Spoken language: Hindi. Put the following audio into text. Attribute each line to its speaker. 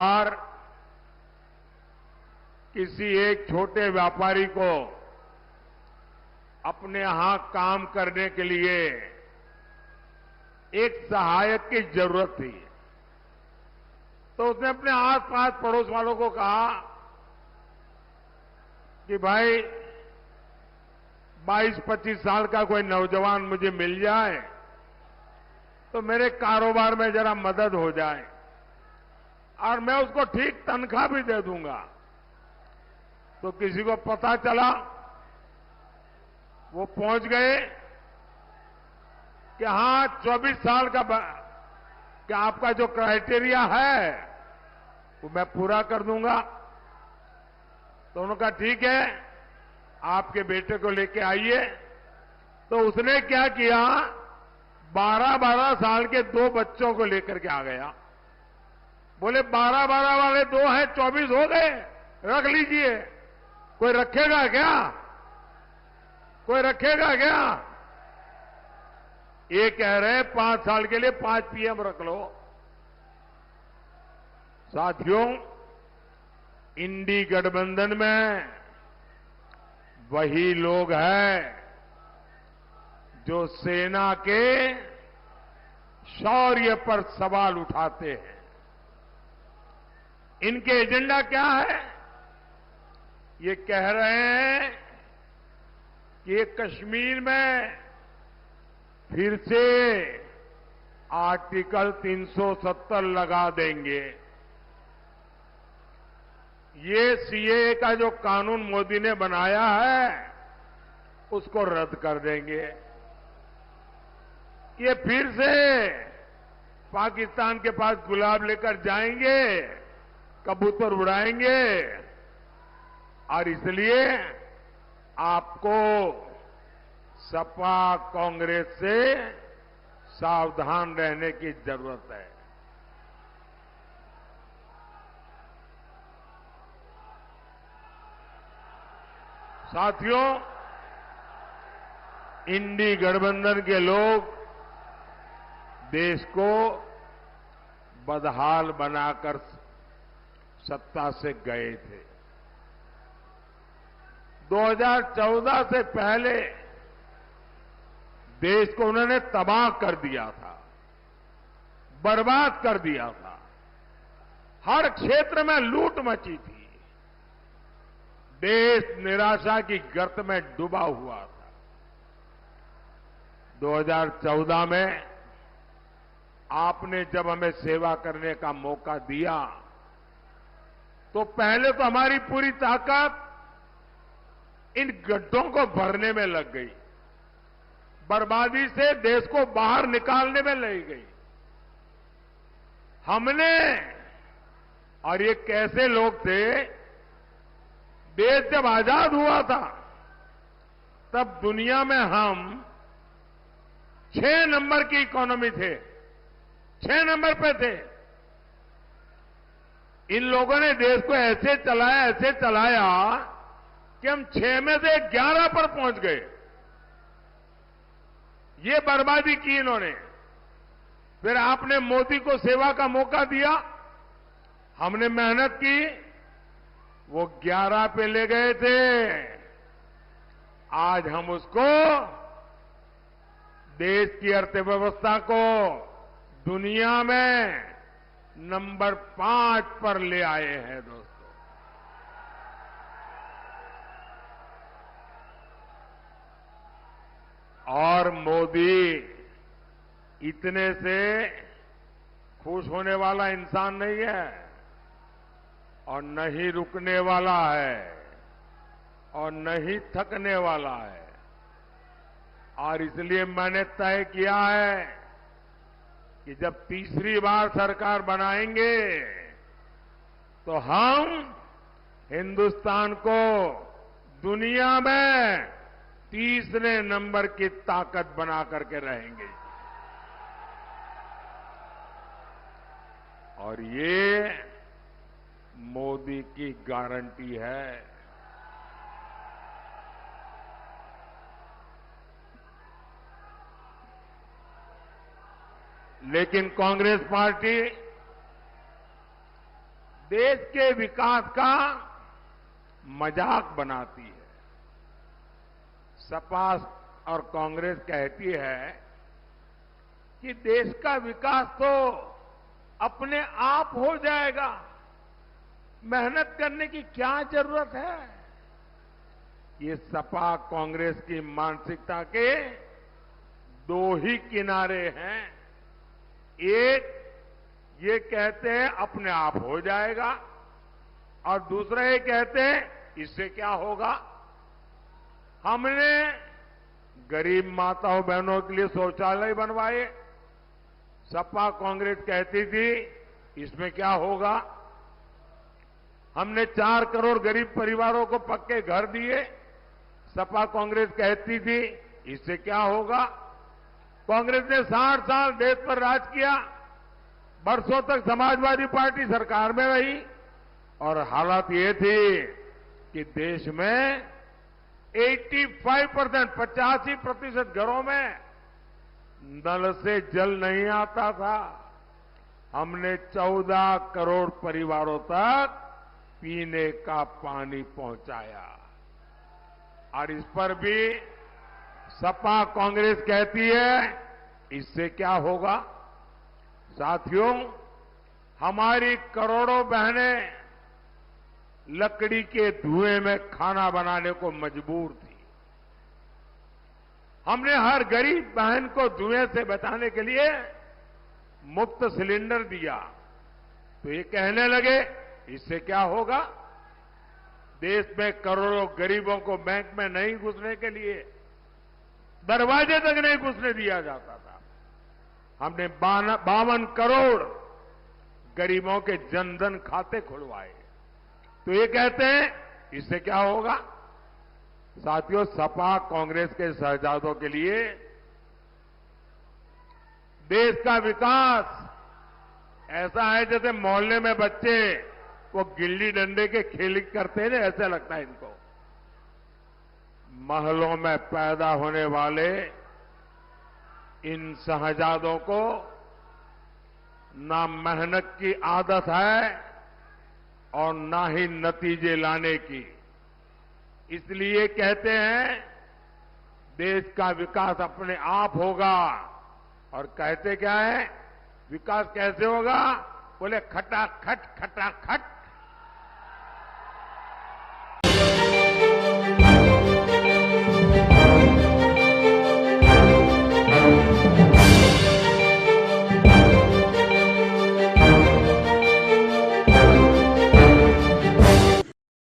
Speaker 1: और किसी एक छोटे व्यापारी को अपने यहां काम करने के लिए एक सहायक की जरूरत थी। तो उसने अपने आस-पास पड़ोस वालों को कहा कि भाई 22-25 साल का कोई नौजवान मुझे मिल जाए तो मेरे कारोबार में जरा मदद हो जाए और मैं उसको ठीक तनख्वाह भी दे दूंगा। तो किसी को पता चला, वो पहुंच गए कि हां 24 साल का क्या आपका जो क्राइटेरिया है वो मैं पूरा कर दूंगा। तो उन्होंने कहा ठीक है, आपके बेटे को लेके आइए। तो उसने क्या किया, 12-12 साल के 2 बच्चों को लेकर के आ गया। बोले 12-12 वाले 2 हैं, 24 हो गए, रख लीजिए। कोई रखेगा क्या? कोई रखेगा क्या? ये कह रहे हैं 5 साल के लिए 5 पीएम रख लो। साथियों, इंडी गठबंधन में वही लोग हैं जो सेना के शौर्य पर सवाल उठाते हैं। इनके एजेंडा क्या है? ये कह रहे हैं कि ये कश्मीर में फिर से आर्टिकल 370 लगा देंगे। ये सीएए का जो कानून मोदी ने बनाया है उसको रद्द कर देंगे। ये फिर से पाकिस्तान के पास गुलाब लेकर जाएंगे, कबूतर उड़ाएंगे। और इसलिए आपको सपा कांग्रेस से सावधान रहने की जरूरत है। साथियों, इंडी गठबंधन के लोग देश को बदहाल बनाकर सत्ता से गए थे। 2014 से पहले देश को उन्होंने तबाह कर दिया था, बर्बाद कर दिया था। हर क्षेत्र में लूट मची थी। देश निराशा की गर्त में डूबा हुआ था। 2014 में आपने जब हमें सेवा करने का मौका दिया तो पहले तो हमारी पूरी ताकत इन गड्ढों को भरने में लग गई, बर्बादी से देश को बाहर निकालने में लग गई। हमने, और ये कैसे लोग थे, देश जब आजाद हुआ था तब दुनिया में हम 6 नंबर की इकोनॉमी थे, 6 नंबर पे थे। इन लोगों ने देश को ऐसे चलाया कि हम 6 में से 11 पर पहुंच गए। ये बर्बादी की इन्होंने। फिर आपने मोदी को सेवा का मौका दिया, हमने मेहनत की, वो 11 पे ले गए थे। आज हम उसको, देश की अर्थव्यवस्था को दुनिया में नंबर 5 पर ले आए हैं। दोस्तों, और मोदी इतने से खुश होने वाला इंसान नहीं है और न ही रुकने वाला है और न ही थकने वाला है। और इसलिए मैंने तय किया है कि जब तीसरी बार सरकार बनाएंगे तो हम हिंदुस्तान को दुनिया में तीसरे नंबर की ताकत बना करके रहेंगे। और ये मोदी की गारंटी है। लेकिन कांग्रेस पार्टी देश के विकास का मजाक बनाती है। सपा और कांग्रेस कहती है कि देश का विकास तो अपने आप हो जाएगा, मेहनत करने की क्या जरूरत है। ये सपा कांग्रेस की मानसिकता के दो ही किनारे हैं। एक ये कहते हैं अपने आप हो जाएगा, और दूसरा ये कहते हैं इससे क्या होगा। हमने गरीब माताओं बहनों के लिए शौचालय बनवाए, सपा कांग्रेस कहती थी इसमें क्या होगा। हमने 4 करोड़ गरीब परिवारों को पक्के घर दिए, सपा कांग्रेस कहती थी इससे क्या होगा। कांग्रेस ने 60 साल देश पर राज किया, बरसों तक समाजवादी पार्टी सरकार में रही, और हालात ये थी कि देश में 85% घरों में नल से जल नहीं आता था। हमने 14 करोड़ परिवारों तक पीने का पानी पहुंचाया, और इस पर भी सपा कांग्रेस कहती है इससे क्या होगा। साथियों, हमारी करोड़ों बहनें लकड़ी के धुएं में खाना बनाने को मजबूर थी। हमने हर गरीब बहन को धुएं से बचाने के लिए मुफ्त सिलेंडर दिया, तो ये कहने लगे इससे क्या होगा। देश में करोड़ों गरीबों को बैंक में नहीं घुसने के लिए दरवाजे तक नहीं घुसने दिया जाता था। हमने 52 करोड़ गरीबों के जनधन खाते खुलवाए, तो ये कहते हैं इससे क्या होगा। साथियों, सपा कांग्रेस के शहजादों के लिए देश का विकास ऐसा है जैसे मोहल्ले में बच्चे वो गिल्ली डंडे के खेल करते हैं, ऐसा लगता है इनको। महलों में पैदा होने वाले इन शहजादों को ना मेहनत की आदत है और ना ही नतीजे लाने की। इसलिए कहते हैं देश का विकास अपने आप होगा, और कहते क्या है विकास कैसे होगा। बोले खटाखट खटाखट